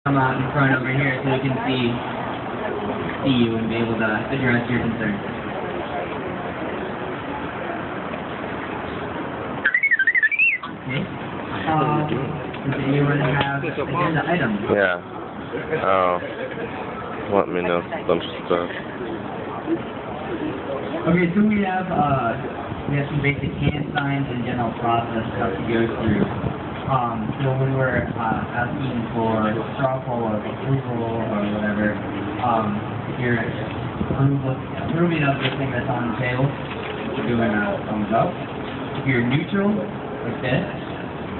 come out in front over here so we can see you and be able to address your concerns. Okay. Does anyone have agenda items? Yeah. Let me know a bunch of stuff. Okay, so we have some basic hand signs and general process stuff to go through. So when we're asking for straw poll or approval or whatever, if you're approving of the thing that's on the table, you're doing a thumbs up. If you're neutral, like this.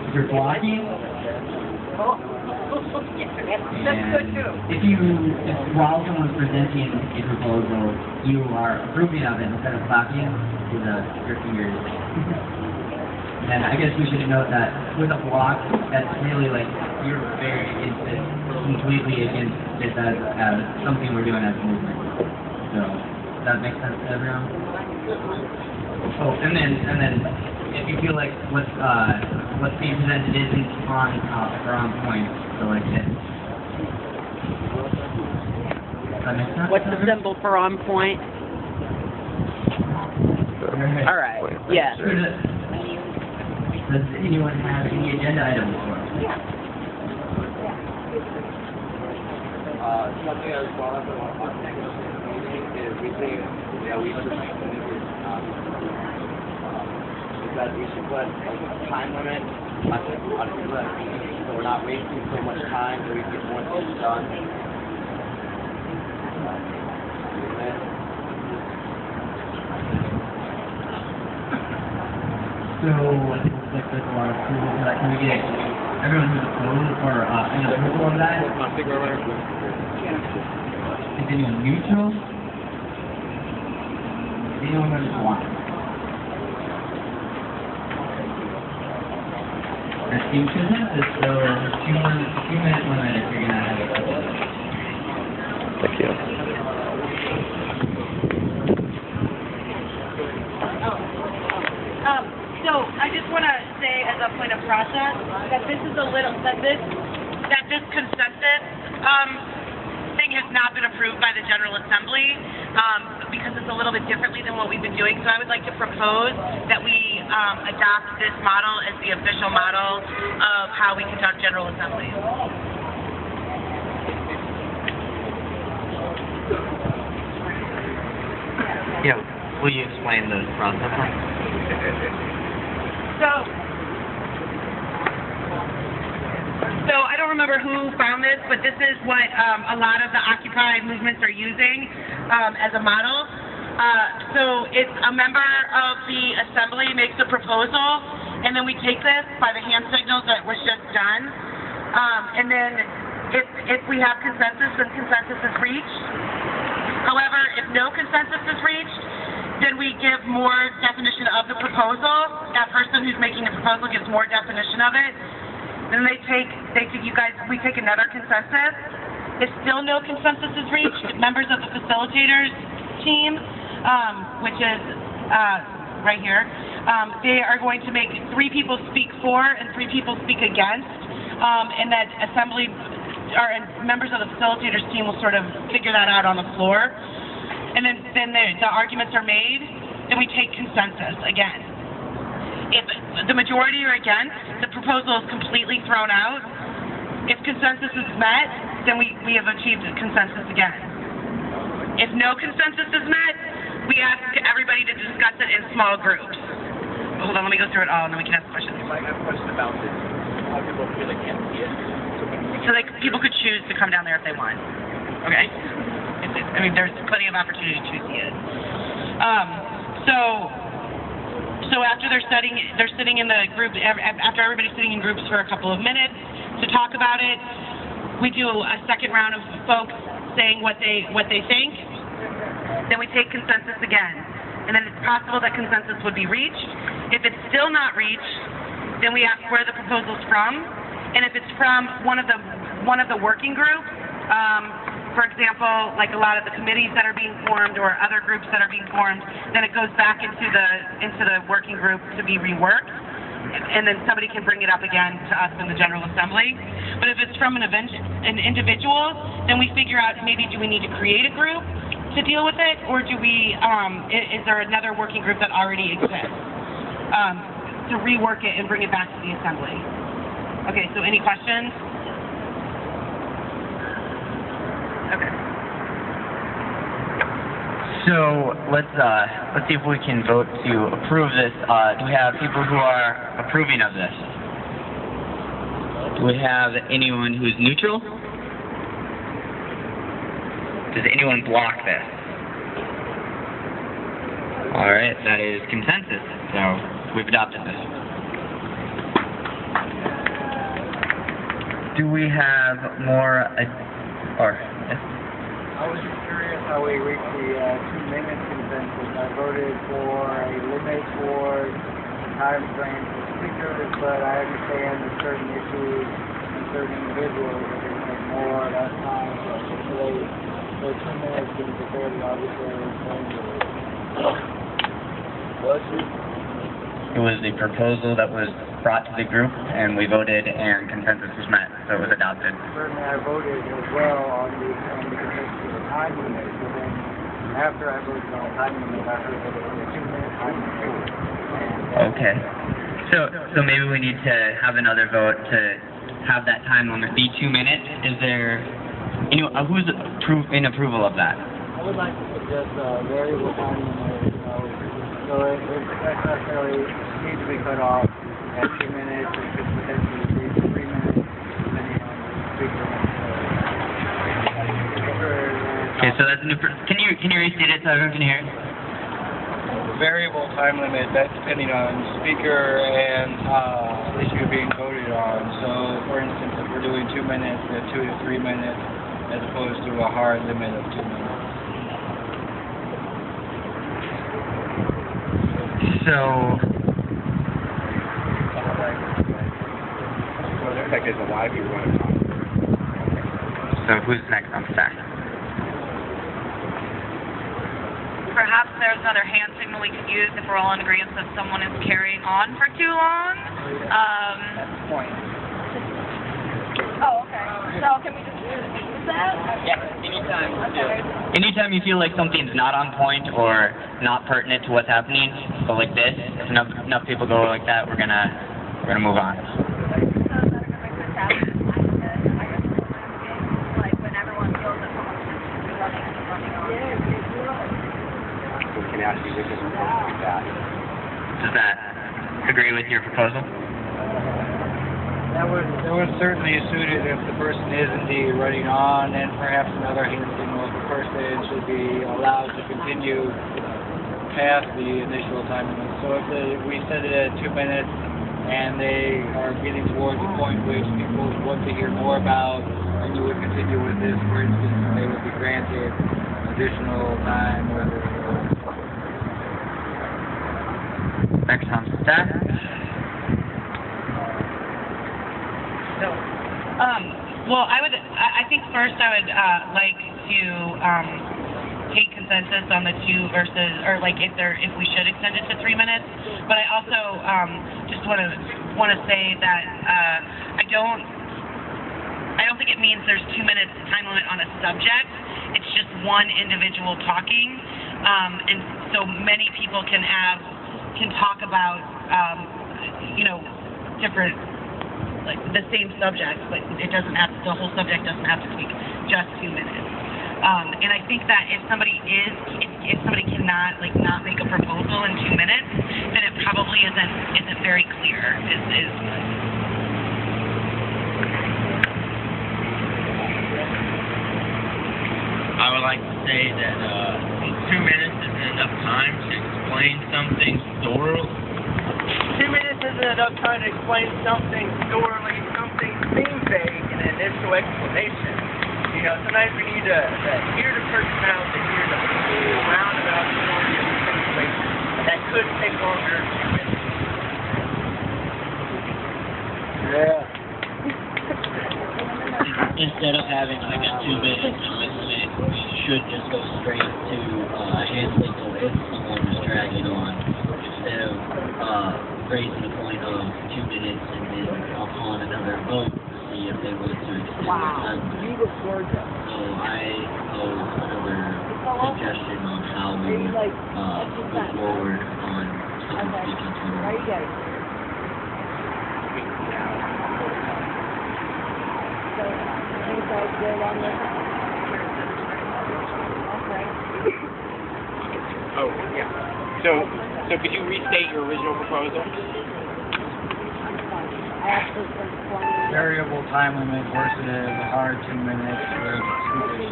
If you're blocking, if while someone's presenting a proposal, you are approving of it instead of clapping with your fingers. And I guess we should note that with a block, that's really like you're very against it, completely against this as something we're doing as a movement. So does that make sense to everyone? Oh, and then if you feel like what's being presented isn't on point, so like this. Does that make sense? What's the symbol for on point? All right. Yeah. Does anyone have any agenda items for us? Something that was brought up in our technical meeting is we think that we should that we should put a time limit on people that are meeting, so we're not wasting so much time, so we get more things done. So I think it looks like there's a lot of approval for that. Can we get everyone who's opposed or an approval of that? Is anyone neutral? Is anyone going to block? That seems consensus, so 2 minute limit if you're going to have it. Thank you. So I just want to say, as a point of process, that this is that this consensus thing has not been approved by the General Assembly because it's a little bit differently than what we've been doing. So I would like to propose that we adopt this model as the official model of how we conduct General Assemblies. Yeah, will you explain the process? So I don't remember who found this, but this is what a lot of the Occupy movements are using as a model. So it's a member of the assembly makes a proposal, and then we take this by the hand signals that was just done. And then if we have consensus, then consensus is reached. However, if no consensus is reached, then we give more definition of the proposal. That person who's making the proposal gives more definition of it. Then we take another consensus. If still no consensus is reached, members of the facilitators team, which is right here, they are going to make 3 people speak for and 3 people speak against, and that assembly and members of the facilitators team will sort of figure that out on the floor. And then the arguments are made, then we take consensus again. If the majority are against, the proposal is completely thrown out. If consensus is met, then we have achieved consensus again. If no consensus is met, we ask everybody to discuss it in small groups. Hold on, let me go through it all, and then we can ask questions. I have a question about this. How people feel they can't see it? So people could choose to come down there if they want. Okay? I mean, there's plenty of opportunity to see it. So after they're sitting in the group, after everybody's sitting in groups for a couple of minutes to talk about it, we do a second round of folks saying what they think. Then we take consensus again. And then it's possible that consensus would be reached. If it's still not reached, then we ask where the proposal's from. And if it's from one of the working groups, for example, like a lot of the committees that are being formed or other groups that are being formed, then it goes back into the working group to be reworked. and then somebody can bring it up again to us in the General Assembly. But if it's from an individual, then we figure out maybe do we need to create a group to deal with it, or do we, is there another working group that already exists to rework it and bring it back to the Assembly? Okay, so any questions? Okay. So let's see if we can vote to approve this. Do we have people who are approving of this? Do we have anyone who's neutral? Does anyone block this? All right, that is consensus. So we've adopted this. Do we have more? I was just curious how we reached the 2-minute consensus. I voted for a limit for time frame for speakers, but I understand that certain issues and certain individuals are going to take more or less time to articulate. So 2 minutes seems a fairly arbitrary thing. It was the proposal that was brought to the group, and we voted, and consensus was met, so it was adopted. Certainly I voted as well on the consensus of the time limit, but then after I voted on the time limit, I heard that it was a 2-minute time limit. Okay. So maybe we need to have another vote to have that time limit be 2 minutes. Is there who's in approval of that? I would like to suggest a variable time limit, so it doesn't necessarily need to be cut off at 2 minutes. It could potentially be 3 minutes, depending on the speaker. Okay, so that's can you restate it so everyone can hear? Variable time limit, that's depending on speaker and issue being voted on. So, for instance, if we're doing 2 minutes, 2 to 3 minutes, as opposed to a hard limit of 2 minutes. So, well, there's like there's a lot of people going to talk. So who's next on stack? Perhaps there's another hand signal we could use if we're all in agreement that someone is carrying on for too long. That's the point. Oh, okay. So can we just use that? Yeah, anytime. Okay. Anytime you feel like something's not on point or not pertinent to what's happening, so like this, if enough people go like that, we're gonna move on. So is that a good way to establish the I guess like when everyone feels that someone's just running on. So can I ask you which is supposed to be that? Does that agree with your proposal? That would certainly suit it if the person is indeed running on, and perhaps another hand signal if the person should be allowed to continue past the initial time limit. So if we set it at 2 minutes and they are getting towards the point which people want to hear more about, and you would continue with this, for instance, they would be granted additional time or Next on stack. Well, I think first I would like to take consensus on the 2 versus, or like if we should extend it to 3 minutes. But I also just want to say that I don't think it means there's 2 minutes time limit on a subject. It's just one individual talking, and so many people can talk about different, like the same subject, but it doesn't have the whole subject doesn't have to take just 2 minutes. And I think that if somebody cannot not make a proposal in 2 minutes, then it probably isn't very clear. I would like to say that 2 minutes isn't enough time to explain something thoroughly. 2 minutes isn't enough time to explain something thoroughly. Something seems vague in an initial explanation. Sometimes we need to hear the person out, to hear the full roundabout story of the situation. That could take longer than 2 minutes. Yeah. Instead of having like a 2 minute limit, we should just go straight to hand signal if someone is dragging on, instead of raising the point of 2 minutes and then upon another vote, see if they want to extend their time. So I pose another suggestion on how we would move forward on someone speaking to them. Oh, yeah. So could you restate your original proposal? Variable time limit versus a hard 2 minutes with 2 days.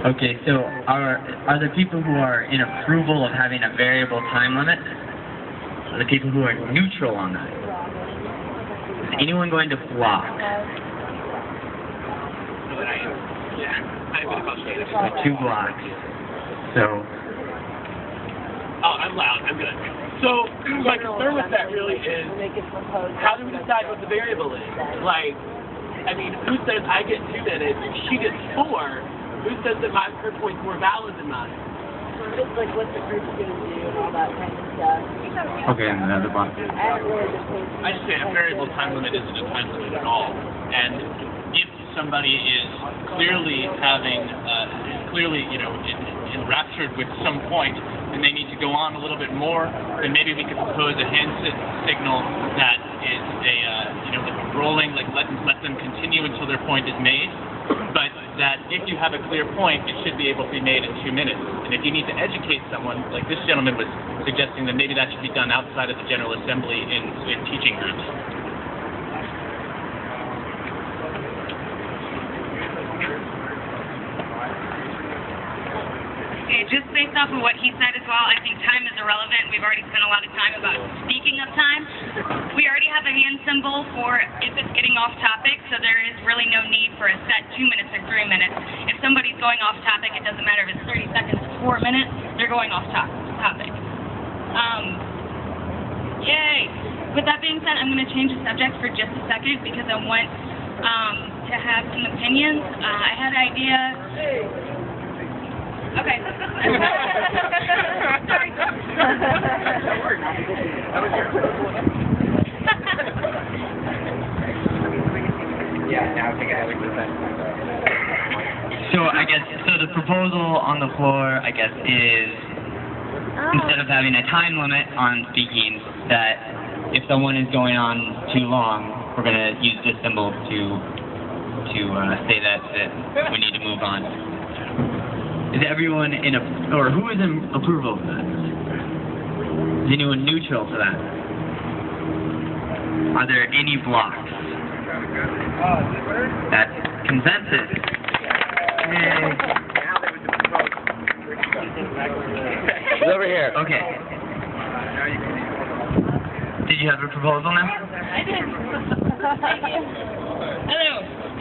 Okay, so are the people who are in approval of having a variable time limit? Are the people who are neutral on that? Is anyone going to block? With 2 blocks. So. Oh, I'm loud. I'm good. So my concern with that really is, how do we decide what the variable is? Like, I mean, who says I get 2 minutes and she gets 4? Who says that her point's more valid than mine? Just like what the group's going to do and all that kind of stuff. Okay, and another block. I just say a variable time limit isn't a time limit at all. And if somebody is clearly having, enraptured with some point, and they need to go on a little bit more, then maybe we could propose a hand signal that is like a rolling, like let them continue until their point is made. But that if you have a clear point, it should be able to be made in 2 minutes. And if you need to educate someone, like this gentleman was suggesting, that maybe that should be done outside of the General Assembly in teaching groups. Okay, just based off of what he said as well, I think time is irrelevant. We've already spent a lot of time about speaking of time. We already have a hand symbol for if it's getting off topic, so there is really no need for a set 2 minutes or 3 minutes. If somebody's going off topic, it doesn't matter if it's 30 seconds or 4 minutes, they're going off topic. Yay! With that being said, I'm going to change the subject for just a second because I want to have some opinions. I had an idea. Okay. Yeah, now take it So I guess, the proposal on the floor, I guess, is instead of having a time limit on speaking, that if someone is going on too long, we're going to use this symbol to say that we need to move on. Is everyone or who is in approval of that? Is anyone neutral to that? Are there any blocks? That's consensus. He's over here. Okay. Did you have a proposal now? I did. Hello.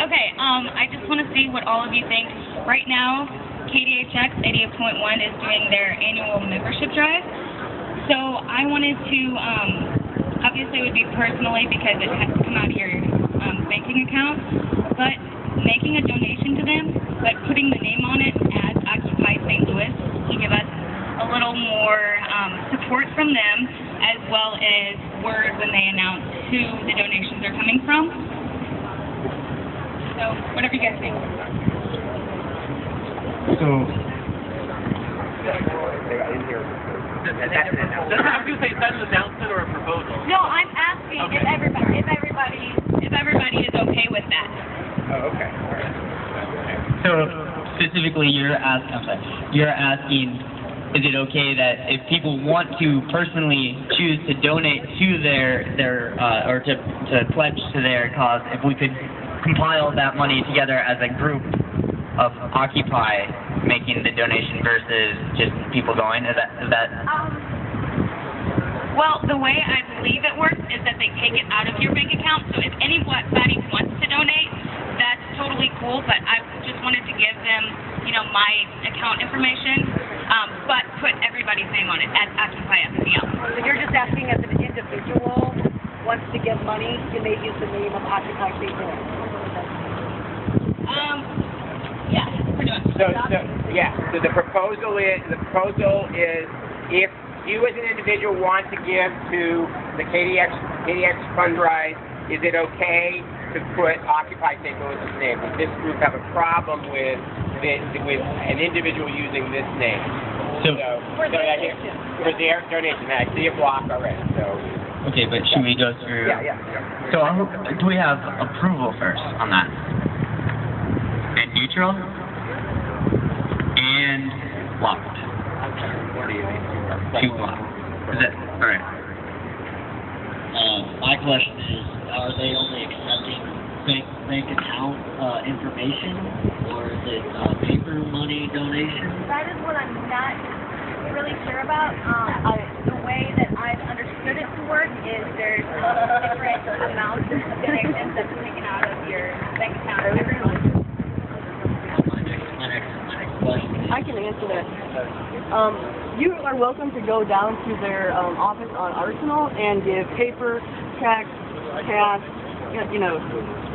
Okay, I just want to see what all of you think. Right now, KDHX 88.1 is doing their annual membership drive. So I wanted to, obviously it would be personally because it has to come out of your banking account, but making a donation to them, but putting the name on it as Occupy St. Louis to give us a little more support from them, as well as word when they announce who the donations are coming from. So, whatever you guys think. So, I was going to say, is that an announcement or a proposal? No, I'm asking if everybody is okay with that. Oh, okay. so specifically, you're asking, is it okay that if people want to personally choose to donate to their or to pledge to their cause, if we could compile that money together as a group of Occupy making the donation versus just people going? Is that? Well, the way I believe it works is that they take it out of your bank account. So if anybody wants to donate, that's totally cool. But I just wanted to give them, my account information, but put everybody's name on it at Occupy SPL. So you're just asking as an individual wants to give money, you may use the name of Occupy St. Louis. Yeah, pretty much. So the proposal is if you as an individual want to give to the KDX fund drive, is it okay to put Occupy St. Louis's name? Does this group have a problem with an individual using this name? So for their donation, I see a block already. So okay, but should we go through? Yeah. So do we have approval first on that? And neutral? And blocked. What do you mean? Two blocked. Is it? Alright. My question is, are they only accepting bank account information, or is it paper money donation? That is what I'm not really sure about. The way that I've understood it to work is there's different amounts of donations that's taken out of your bank account every month. My next question is, I can answer that. You are welcome to go down to their office on Arsenal and give paper, checks, cash,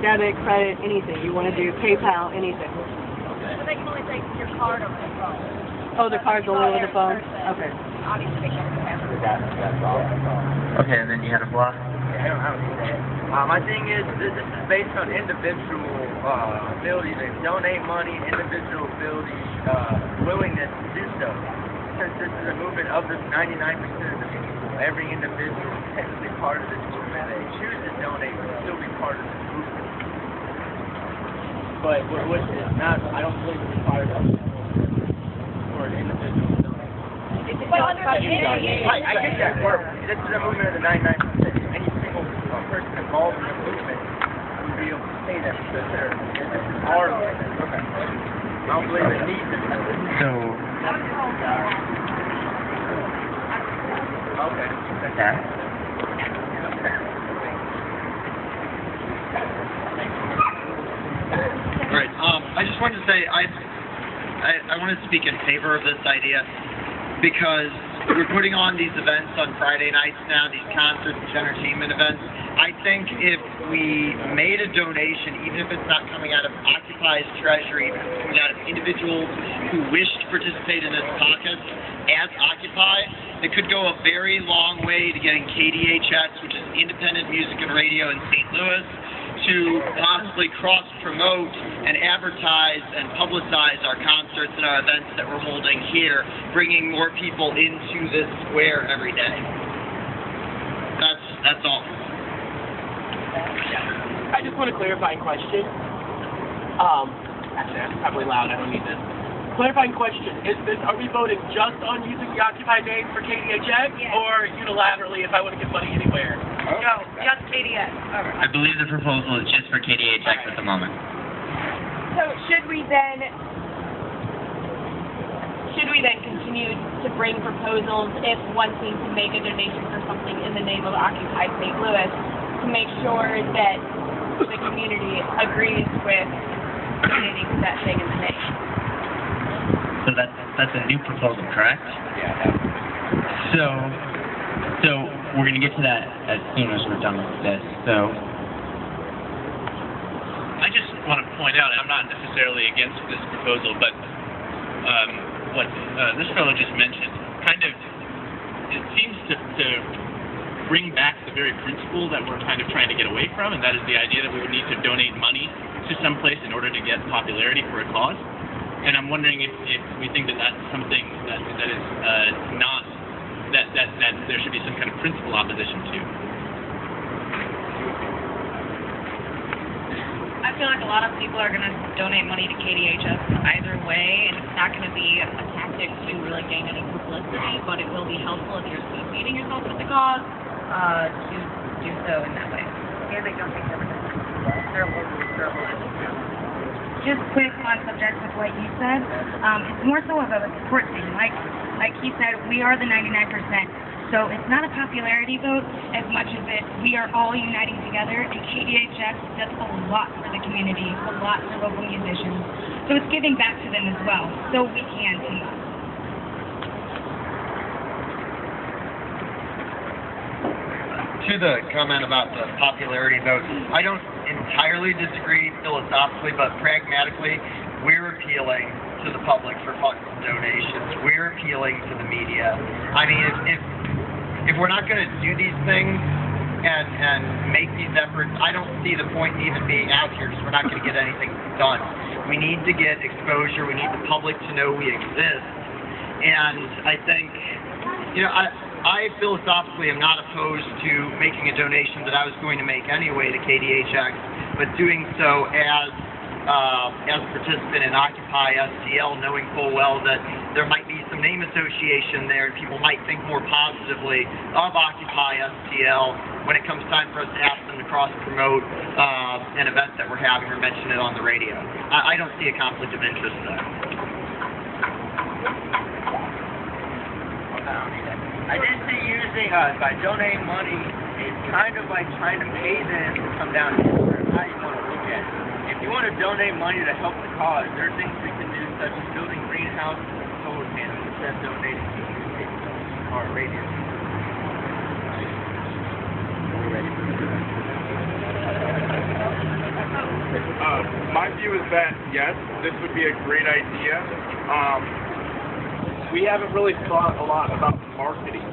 debit, credit, anything you want to do, PayPal, anything. So they can only take your card over the phone. Oh, the card's only over the phone? Okay. Obviously, they can't have it. That's all. Okay, and then you had a block? My thing is, this is based on individual ability to donate money, individual ability, willingness to do so. Since this is a movement of the 99% of the people, every individual is technically part of this movement. They choose to donate but still be part of this movement. But what is not, I don't believe it's part of for an individual to donate. But under the Right, I get that part. This is a movement of the 99%. Any single person involved in the movement would be able to say that because this is our movement. Okay. I don't believe it needs it. So, okay. okay. Alright, I just wanted to say I want to speak in favor of this idea because we're putting on these events on Friday nights now, these concerts and entertainment events. I think if we made a donation, even if it's not coming out of Occupy's treasury, if it's coming out of individuals who wish to participate in this caucus as Occupy, it could go a very long way to getting KDHX, which is independent music and radio in St. Louis, to possibly cross-promote and advertise and publicize our concerts and our events that we're holding here, bringing more people into this square every day. That's all. I just want a clarifying question. Actually, that's probably loud. I don't need this. Clarifying question. Are we voting just on using the Occupy name for KDHX, or unilaterally if I want to give money anywhere? No, just KDX. I believe the proposal is just for KDHX at the moment. So should we then continue to bring proposals if wanting to make a donation for something in the name of Occupy St. Louis to make sure that the community agrees with donating to that thing in the name? So that's a new proposal, correct? Yeah. So we're going to get to that as soon as we're done with this. So I just want to point out, I'm not necessarily against this proposal, but what this fellow just mentioned it seems to bring back the very principle that we're kind of trying to get away from, and that is the idea that we would need to donate money to some place in order to get popularity for a cause. And I'm wondering if we think that that's something that is not, that there should be some kind of principle opposition to. I feel like a lot of people are going to donate money to KDHS either way, and it's not going to be a tactic to really gain any publicity, but it will be helpful if you're associating yourself with the cause to do so in that way. And they don't think everything. Just quick on subject with what you said, it's more so of a support thing. Like he said, we are the 99%, so it's not a popularity vote as much as we are all uniting together, and KDHX does a lot for the community, a lot for local musicians. So it's giving back to them as well, so we can team up. to the comment about the popularity vote, I don't entirely disagree philosophically, but pragmatically, we're appealing to the public for funds and donations. We're appealing to the media. I mean, if we're not going to do these things and make these efforts, I don't see the point in even being out here because we're not going to get anything done. We need to get exposure. We need the public to know we exist. And I think, you know, I philosophically am not opposed to making a donation that I was going to make anyway to KDHX, but doing so as a participant in Occupy STL, knowing full well that there might be some name association there and people might think more positively of Occupy STL when it comes time for us to ask them to cross-promote an event that we're having or mention it on the radio. I don't see a conflict of interest there. I did see using, by donating money, it's kind of like trying to pay them to come down here. How you want to look at it. If you want to donate money to help the cause, there are things we can do, such as building greenhouses and solar panels instead of donating to our radio. My view is that, yes, this would be a great idea. We haven't really thought a lot about marketing.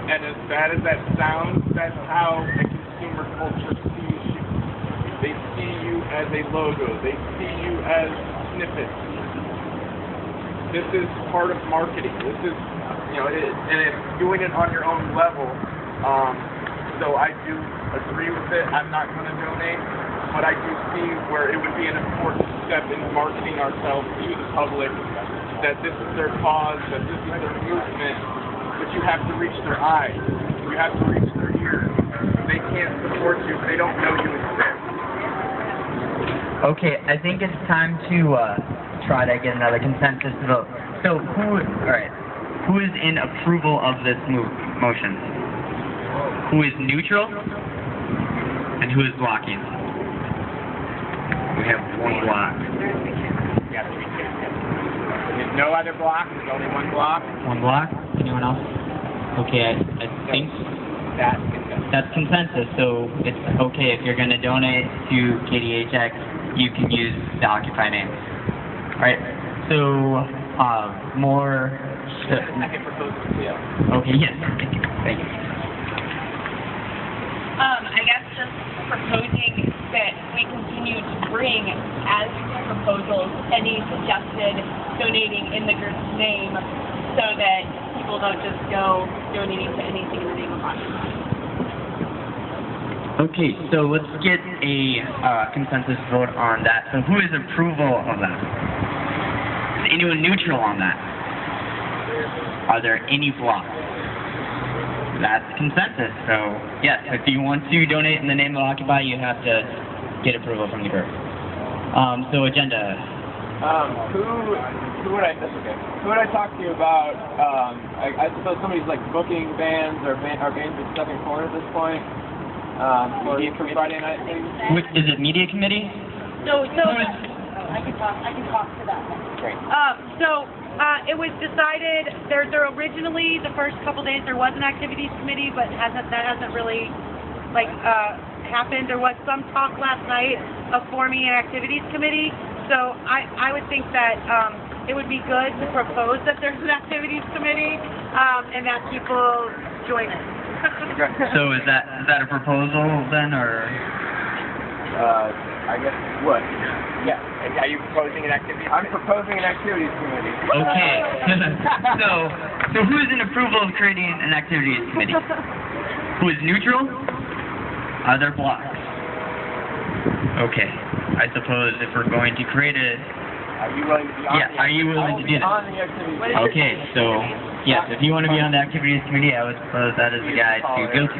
And as bad as that sounds, that's how a consumer culture sees you. They see you as a logo. They see you as snippets. This is part of marketing. This is, you know, and it's doing it on your own level. So I do agree with it. I'm not going to donate, but I do see where it would be an important step in marketing ourselves to the public, that this is their cause, that this is their movement, but you have to reach their eyes. You have to reach their ears. They can't support you if they don't know you exist. Okay, I think it's time to try to get another consensus vote. So who is in approval of this motion? Who is neutral? And who is blocking? We have one block. Yeah, there's no other block. There's only one block. One block? Anyone else? Okay, I think that's consensus. So it's okay if you're going to donate to KDHX, you can use the Occupy name. Alright, so more... I can propose to you. Okay, yes. Thank you. I guess just proposing that we continue to bring as proposals any suggested donating in the group's name so that people don't just go donating to anything in the name of Occupy. Okay, so let's get a consensus vote on that. So who is approval of that? Is anyone neutral on that? Are there any blocks? That's consensus. So yes, if you want to donate in the name of Occupy, you have to get approval from the group. So agenda. Who would I talk to you about? I suppose somebody's like booking bands or bands with Second Corner at this point. For Friday night things. Is it media committee? So I can talk to that. Great. It was decided there originally the first couple days there was an activities committee, but that hasn't really happened. There was some talk last night of forming an activities committee. So I would think that it would be good to propose that there's an activities committee and that people join it. So is that a proposal then, or? I guess what? Yeah. Are you proposing an activity? I'm proposing an activities committee. Okay. So who is in approval of creating an activities committee? Who is neutral? Are there blocks? Okay. I suppose if we're going to create a... Are you willing to be on are you willing to do that? On the activities committee. Okay, so yes, if you want to be on the activities committee, I would suppose that is the guy to go to.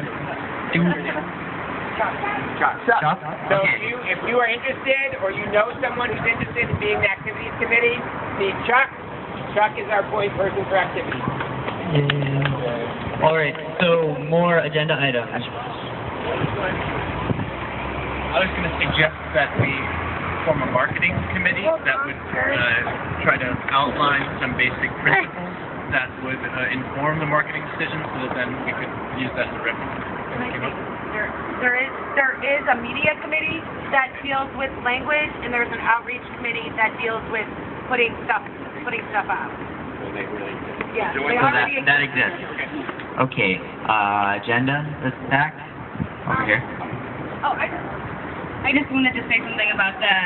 Chuck. So if you are interested or you know someone who's interested in being the activities committee, see Chuck. Chuck is our point person for activities. Yeah. All right, so more agenda items. I was going to suggest that we form a marketing committee that would try to outline some basic principles that would inform the marketing decision so that then we could use that as a reference when we came up? There is a media committee that deals with language, and there's an outreach committee that deals with putting stuff out. Yeah, So they already that exists. Okay, agenda, that's back over here. Oh, I just wanted to say something about the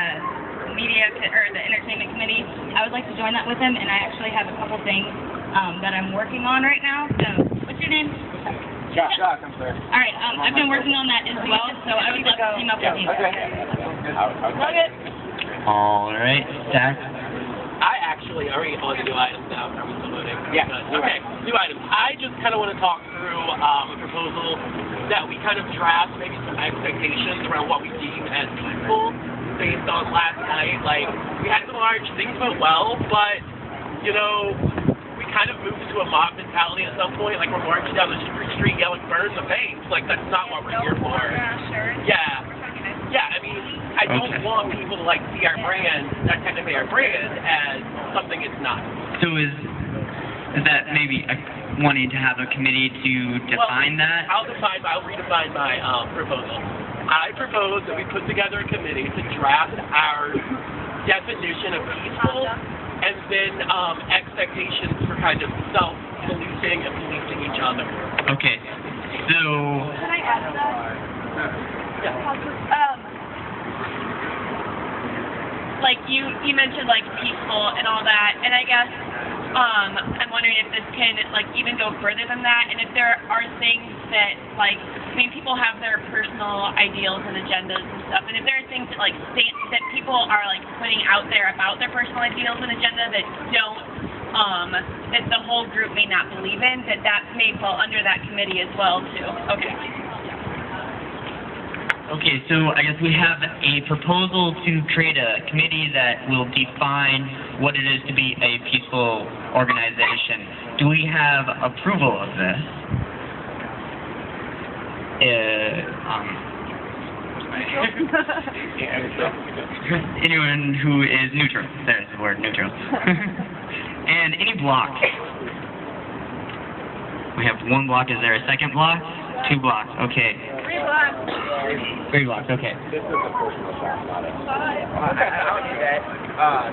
media or the entertainment committee. I would like to join that with them, and I actually have a couple things that I'm working on right now. So, what's your name? Josh, I'm sorry. All right, I've been working on that as well, so I would love to team up with you. Okay. All right, Zach. I actually already on the new items now. Are we still voting? Yeah. Okay, new items. I just kind of want to talk through a proposal that we kind of draft, maybe some expectations around what we deem as peaceful based on last night. Like, we had the march, things went well, but, you know, we kind of moved to a mob mentality at some point. Like, we're marching down the street yelling, burn the banks. Like, that's not what we're here for. Yeah, I mean, I don't want people to, like, see our brand, technically our brand, as something it's not. So is that maybe wanting to have a committee to define that? I'll redefine my proposal. I propose that we put together a committee to draft our definition of peaceful and then expectations for kind of self-policing and policing each other. Okay, so... Can I add to that? Like you mentioned like peaceful and all that, and I guess I'm wondering if this can like even go further than that, and if there are things that like, I mean, people have their personal ideals and agendas and stuff, and if there are things that like that people are like putting out there about their personal ideals and agenda that don't that the whole group may not believe in, that may fall under that committee as well too. Okay. Okay, so I guess we have a proposal to create a committee that will define what it is to be a peaceful organization. Do we have approval of this? Anyone who is neutral. There's the word, neutral. And any block. We have one block. Is there a second block? 2 blocks. Okay. 3 blocks. 3 blocks. Okay. This is a personal shot, not a... I'll do that.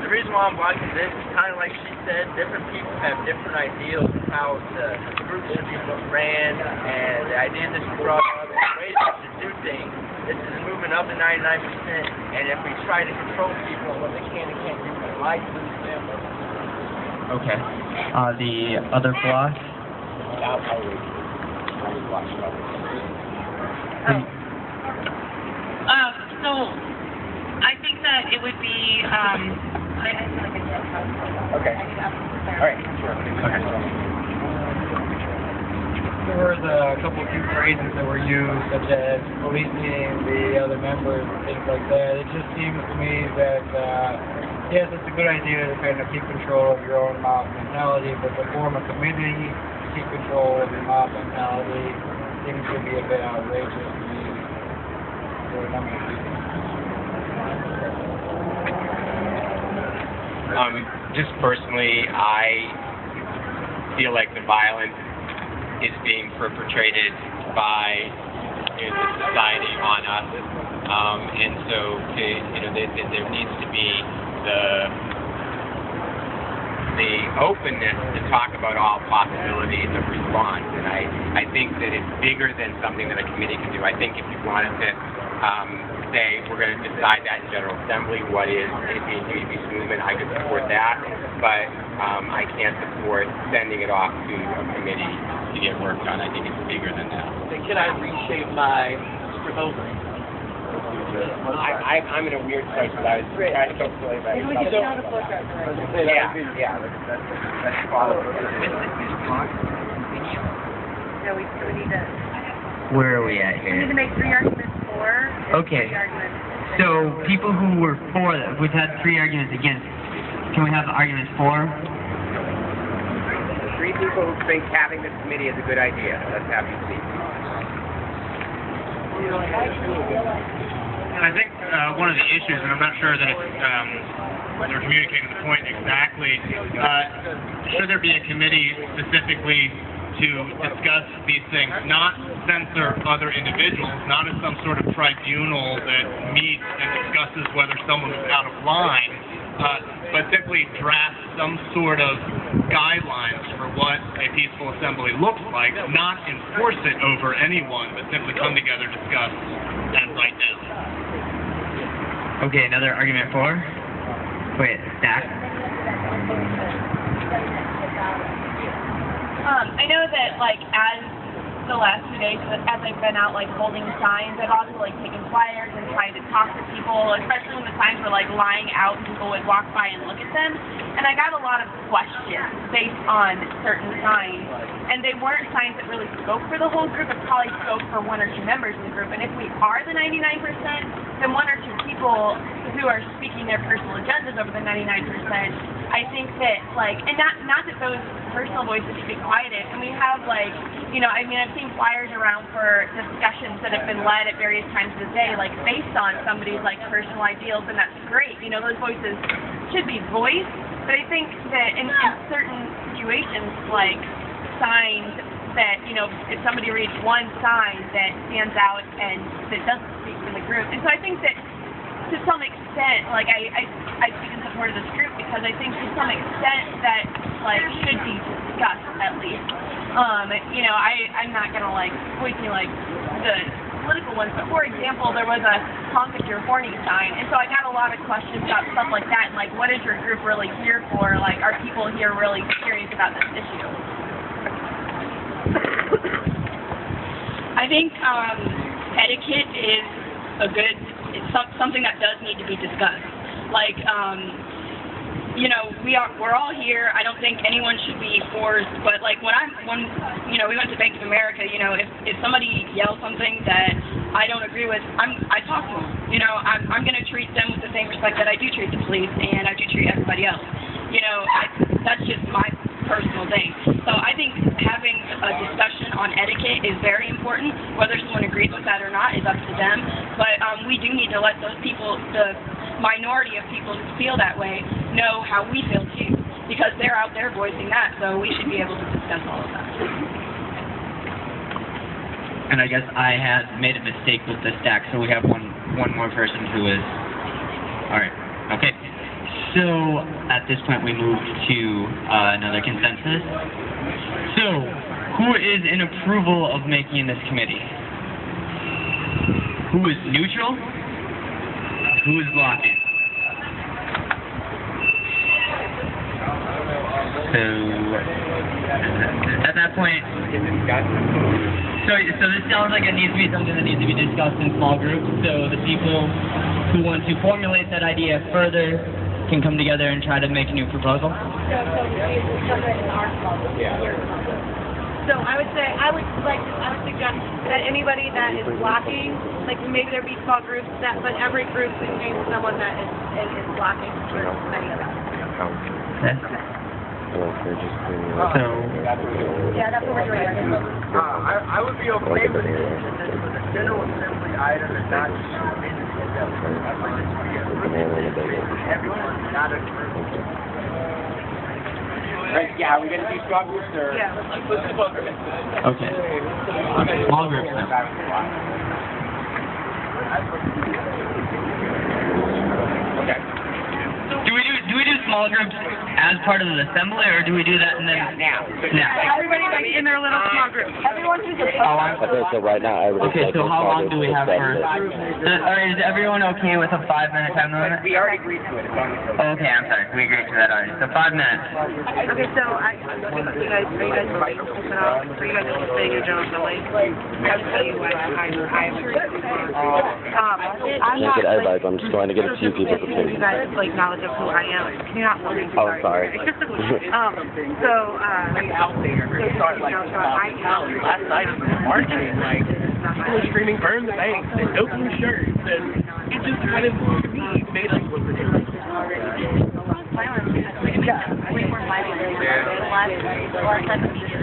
The reason why I'm blocking this is kind of like she said, different people have different ideals of how the group should be ran, and the idea that she brought up, and ways to do things. This is moving up to 99%, and if we try to control people on what they can and can't do, we might lose them. Okay. The other block? So I think that it would be Okay. All right. Sure. Okay. There were a couple of key phrases that were used, such as policing the other members and things like that. It just seems to me that, yes, it's a good idea to kind of keep control of your own mob mentality, but to form a committee to keep control of your mob mentality seems to be a bit outrageous to me for a number of reasons. Just personally, I feel like the violence is being perpetrated by the society on us, and so there needs to be the openness to talk about all possibilities of response, and I think that it's bigger than something that a committee can do. I think if you wanted to say we're going to decide that in General Assembly, what is a peace movement, I could support that, but I can't support sending it off to a committee to get work done. I think it's bigger than that. Then can I reshape my proposal? I'm in a weird place, but I was trying to go slowly back. Yeah, let's follow. No, we need to... Where are we at We need here? to make 3 arguments for and Okay. 3 arguments. So people who were for that, we've had 3 arguments against. Can we have arguments for? The 3 people who think having this committee is a good idea. Let's have you see. And I think one of the issues, and I'm not sure that it's they're communicating the point exactly. Should there be a committee specifically to discuss these things, not censor other individuals, not as some sort of tribunal that meets and discusses whether someone is out of line, but simply draft some sort of guidelines for what a peaceful assembly looks like, not enforce it over anyone, but simply come together, discuss, and write down. Okay, another argument for? Wait, Stack? I know that, like, as the last 2 days, as I've been out, like, holding signs, I've also, like, taken flyers and tried to talk to people, especially when the signs were, like, lying out and people would walk by and look at them. And I got a lot of questions based on certain signs. And they weren't signs that really spoke for the whole group. It probably spoke for one or two members in the group. And if we are the 99%, then one or two people who are speaking their personal agendas over the 99%, I think that, like, and not that those personal voices should be quieted. And we have, like, you know, I mean, I've seen flyers around for discussions that have been led at various times of the day, like, based on somebody's, like, personal ideals, and that's great. You know, those voices should be voiced. But I think that in certain situations, like signs that, you know, if somebody reads one sign that stands out and that doesn't speak for the group. And so I think that to some extent, like, I speak in support of this group because I think to some extent that, like, should be discussed at least. You know, I'm not going to, like, voice me, like, the political ones, but for example, there was a honk if you're horny sign, and so I got a lot of questions about stuff like that, and, like, what is your group really here for? Like, are people here really serious about this issue? I think etiquette is it's something that does need to be discussed. Like, you know, we're all here. I don't think anyone should be forced, but like when you know, we went to Bank of America, you know, if somebody yells something that I don't agree with, I talk to them. You know, I'm going to treat them with the same respect that I do treat the police and I do treat everybody else. You know, that's just my personal thing. So I think having a discussion on etiquette is very important. Whether someone agrees with that or not is up to them. But we do need to let those people, the minority of people who feel that way, know how we feel too. Because they're out there voicing that, so we should be able to discuss all of that. And I guess I had made a mistake with the stack, so we have one more person who is... Alright, okay. So, at this point we move to another consensus. So, who is in approval of making this committee? Who is neutral? Who is blocking? So, at that point, so this sounds like it needs to be something that needs to be discussed in small groups, so the people who want to formulate that idea further can come together and try to make a new proposal? So I would say, I would suggest that anybody that is blocking, like maybe there be small groups, but every group contains someone that is blocking for any of that. Yeah, that's what we're doing right now. I would be okay with it if the General Assembly item is not submitted to the Assembly. I'd like it to be a everyone, not a group. Right, yeah, are we going to do small groups or? Yeah, let's do small groups. Okay. Small groups now. Okay. Do we do small groups as part of the assembly, or do we do that and then now? Everybody like in their little small group. Everyone who's Okay, so right now everybody's okay, so how long do we have for... is everyone okay with a 5-minute time limit? We already agreed to it. Okay, I'm sorry. We agreed to that already. So 5 minutes. Okay, so are you guys ready to open up? Are you guys interested in your General Assembly? I'll tell you what I'm Make it everybody, I'm just trying to get a few people to you guys like knowledge of who I am. Can you not hold me? Oh, sorry. Last night of marching, like, people were screaming, burn the banks, and no blue shirts, and it just kind of, to me, made us look ridiculous. We were fighting really last time the media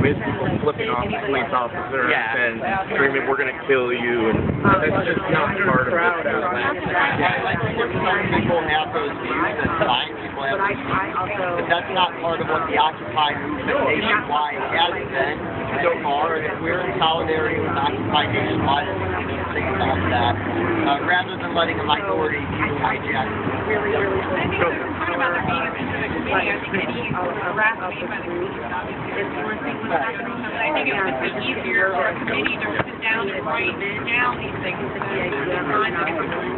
we had people flipping off the police officer Yeah. and screaming, "We're gonna kill you," and that's just not part of this movement. Yeah, like, people have those views, that's fine, people have those views, but that's not part of what the Occupy movement nationwide has been so far, and if we're in solidarity with Occupy nationwide, we need to think about that, rather than letting a minority view hijack. Talking about there being a specific committee, I think any harassment made by the committee would obviously influence things in general, but I think it would be easier for a committee to sit down and write down these things and decide that it would be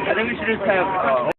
I think we should just have